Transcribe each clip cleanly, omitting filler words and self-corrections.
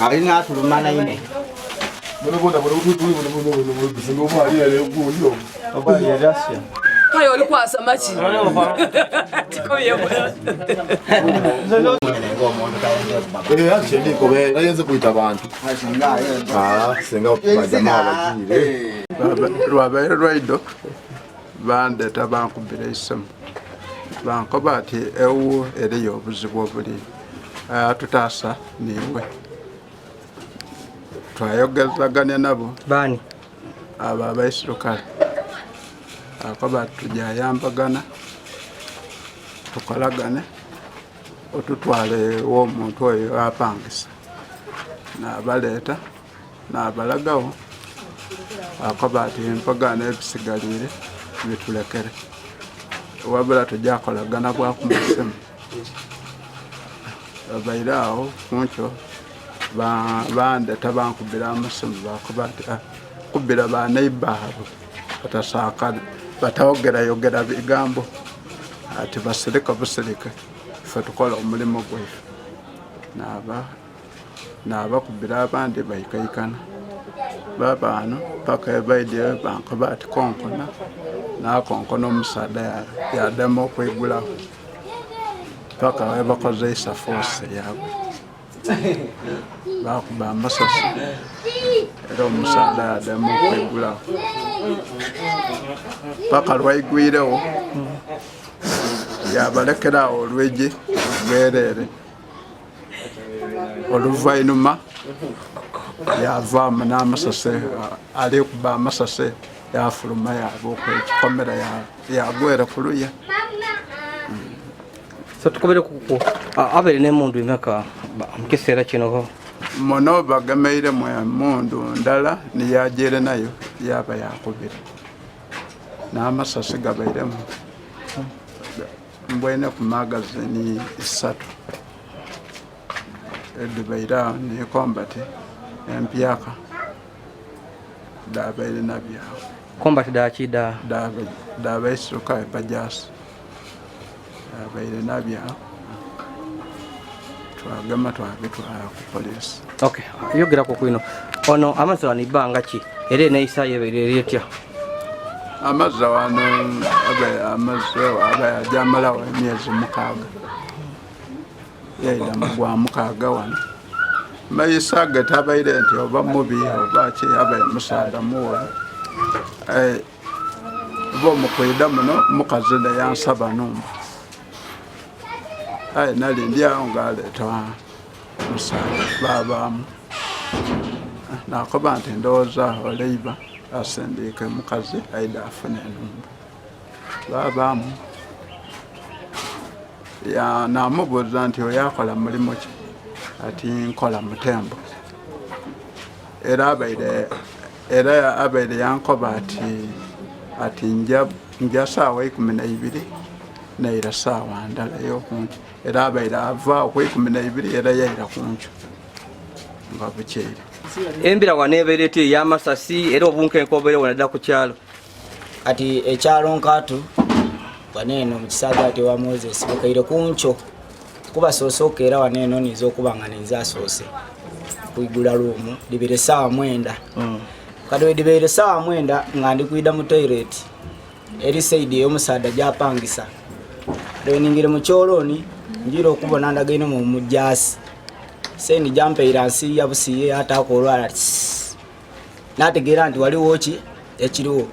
Arina tulumana ine. Kayo ulikuwa samaki. Tikoye bwana. Actually ko be ayenze kuita abantu. Senga bajamaa bagire. Rwabe rwaido bande tabankubira isimu. Bankoba ati ewu eriyo obuzibu obuli. Tutasa niwe. Twayogezaganya nabo. Bani? Aba abaisirukale. Akoba tujayambagana. Tukolagane. Otutwale w'omuntu oyo apangisa. N'abaleeta n'abalagawo. Akoba ati empagana ebisigalire bitulekere. Wabula tujakolagana bwakumasimu. Bairao kuncho bande tabankubira amasimu bakoba ati kubira ba neighbor batasaka batawogera yogera bigambo ati basirika busirika fatukola omulimo gwefu naba kubira abandi bayikayikana babano paka baide bankoba ati konkona na konkona omusada yademo kwigulaho paka bakoze isa force yabo bakuba amasasi era omusada yademo kwigulaho paka lwaigwirewo yabalekerawo olweje lwerere oluvainuma yavaamu n'amasasi ali kuba amasasi yafuluma yabo okwekikomera yagwera kuluya. So tukobere kuko abere ne mundu imaka mukesera kino mono bagameire mu mundu ndala ni yajere nayo yaba yakubira n'amasasi gabairemu mbwene ku magazini 3 edibaira ni combat empyaka dabaire nabya combat da chida dabaire suka bajas dabaire nabya twagama twabitwa ku police. Okay, yogera ko kwino ono amaza ni banga ki ere ne isa yebere yetya amaza wano aba jamala wa myezi mukaga yaida mugwa mukaga wano mayisaga tabaire nti oba mubi oba ki aba musada muwa bo mukwida muno mukazina yansaba numba nali ndia ngale twa musada babamu nakoba nti ndoza oleiba asendike mukazi aida afune numba babamu ya namubuza nti oyakola mulimo ki ati nkola mutembo era abaire yankoba ati nja sawa 12 naira sawa ndala yokunju era abaire ava ku 12 era yaira kunju nga bukyere embira waneberete yamasasi era obunke nkobere wanada ku kyalo ati ekyalo nkatu waneno mukisaga ati wa Moses bukaire kuncho kuba sosoka era waneno nizo kubanga ninza sose kuigula rumu libere sawa mwenda kadwe libere sawa mwenda ngandi kuida mu toilet eri side yo musada japangisa dwe ningire mu choloni njiro kubona ndagaino mu mujasi seni jampe iransi yabusiye hata kolwala nategera nti wali wochi ekiriwo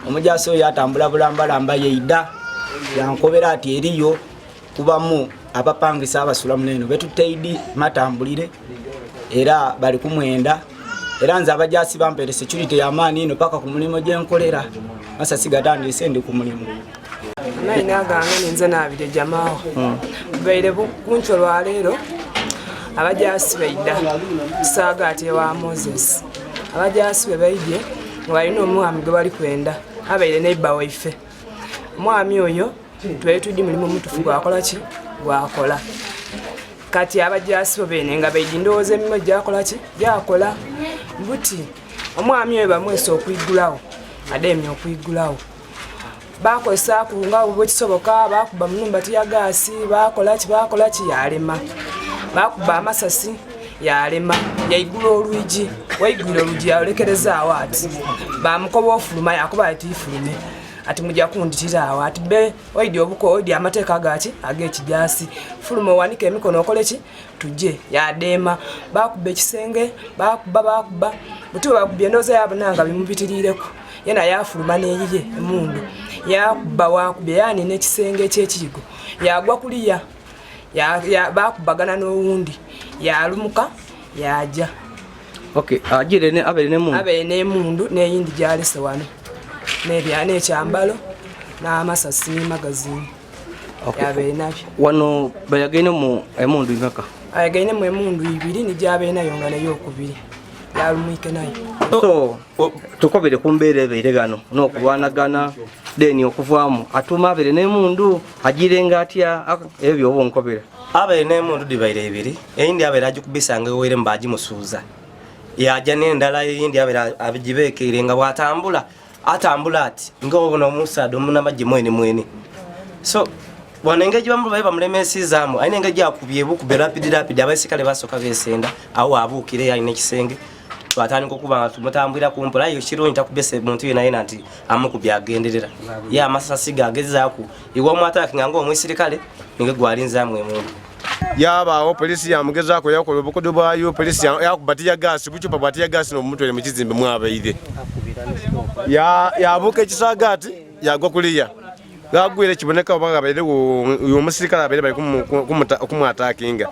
omujasi oyo atambula bulambala mbaye ida yankobera ati eriyo kubamu abapangisa abasula muneno betuteidi matambulire era bali kumwenda era nze abajasi bampere security ya maani ino paka ku mulimo gyenkolera amasasi gatandise ndi ku mulimo naina gange ninze nabire jamaawo baire kuncho lwa leero abajasi baida saagati wa Moses abajasi bebaidye walina omwami gwe bali kwenda abaire neiba waife omwami oyo twetudi mulimo mutufu gwakola ki gwakola kati abajasi bene nga baidi ndowooza emimo gyakola ki gyakola buti omwami oyo bamwesa okwigulawo ademye okwigulawo bakozesa kunga bwe kisoboka bakuba munumba ya gasi bakola ki yalema bakuba amasasi yalema yaigula olwigi waigula olwigi yalekereza awati bamukoba ofuluma yakuba ati ifulume ati mujja kunditira awati be waidi obuko odi amateeka gaki ag'ekijasi fuluma wanike emikono okole ki tujje yadema bakuba ekisenge bakuba buti bakubye ndoza yabonanga bimubitilireko yena yafuluma neyiye emundu yakuba wakubye yani n'ekisenge ekyekigo yagwa kuliya bakubagana n'owundi yalumuka yaja okay ajire ne abe ne mundu n'eyindi gyalese wano n'ebyana ekyambalo n'amasasi n'amagazini yabe nabyo wano bayagene mu emundu impaka ayagene mu emundu 2 ni gyabe nayo nga nayo 2 yalumike nayo so tukobere kumbere beire gano n'okulwanagana deni okuvaamu atuma abere n'emundu agirenga atya ebyo obonkobera abere n'emundu dibaire 2 eyindi abere agikubisanga were mbaji musuuza yaja n'endala eyindi abere abijibeekere nga bwatambula atambula ati nga obona omusado munamajje mwene so wanengeji bambu bayiba mulemesizamu ainengeji akubye buku rapid abasikale basoka besenda awo abukire yalina ekisenge batandika okuba tumutambwira kumpola yo kironi takubese muntu yena yena nti amukubya agenderera ya amasasi gagezaku iwo mwataki ngango omwisirikale ninge gwalinza mwe muntu yabawo polisi yamugezako yakola obukodo bwayo polisi yakubatiya gasi bucupa bwatiya gasi n'omutwele mu kizimbe mwabaide yabuka ekisagati yagwa kuliya gagwire kiboneka obaga baide uyo musirikale abere bali kumwatakinga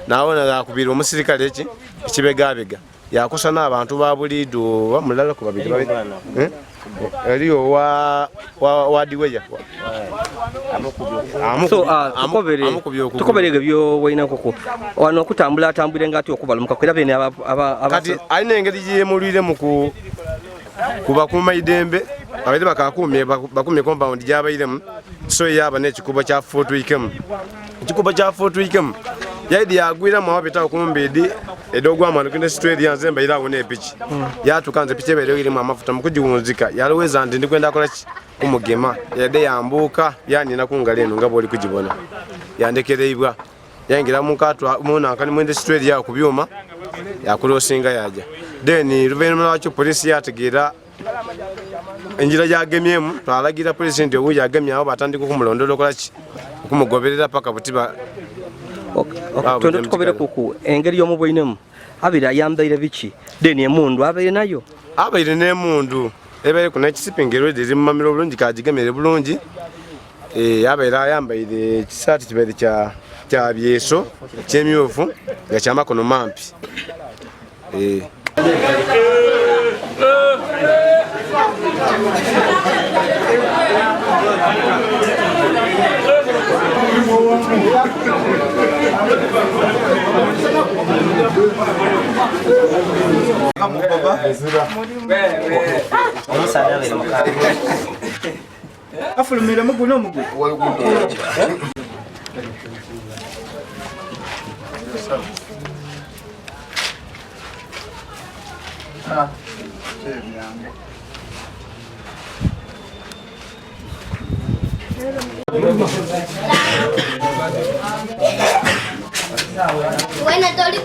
naona yakubira omusirikale eki kibegabega yakosa n'abantu babulido bamulala ku babiri eliyo wadiweya tukoberege byo wayina koko wano kutambula ngati okubalumuka kwera bene kati alina engeri gyemulwire mu kuba kumaidembe abede bakumye compound gyabairemu so yaba n'ekikubo kya Fort Wickham yaidi yagwira mu abita okumbedi edogwa amano kinde street yanzemba irawo n'epiki yatukanze piki ebere iri mu amafuta mukujiwunzika yaloweza ndi ndikwenda akola kumugema yade yambuka yani nakungala eno ngabo oli kujibona yandekereibwa yangira mukatwa muna kani mwende street ya kubyuma yakulosinga yaja then ruvenuma wacho polisi yategera enjira yagemyemu twalagira polisi ndio uya agemya abo batandika kumulondolo kolaki kumugoberera paka butiba twende tukobere kuku engeri y'omubwinemu abira yambaire biki then emundu abaire nayo abaire n'emundu ebere kuna kisipingero diri mamiro bulungi kajigemere bulungi abaire yambaire kisati kibere kya byeso kyemyofu nga kyamakono mampi afulumira muguno mugu Buena, Tori.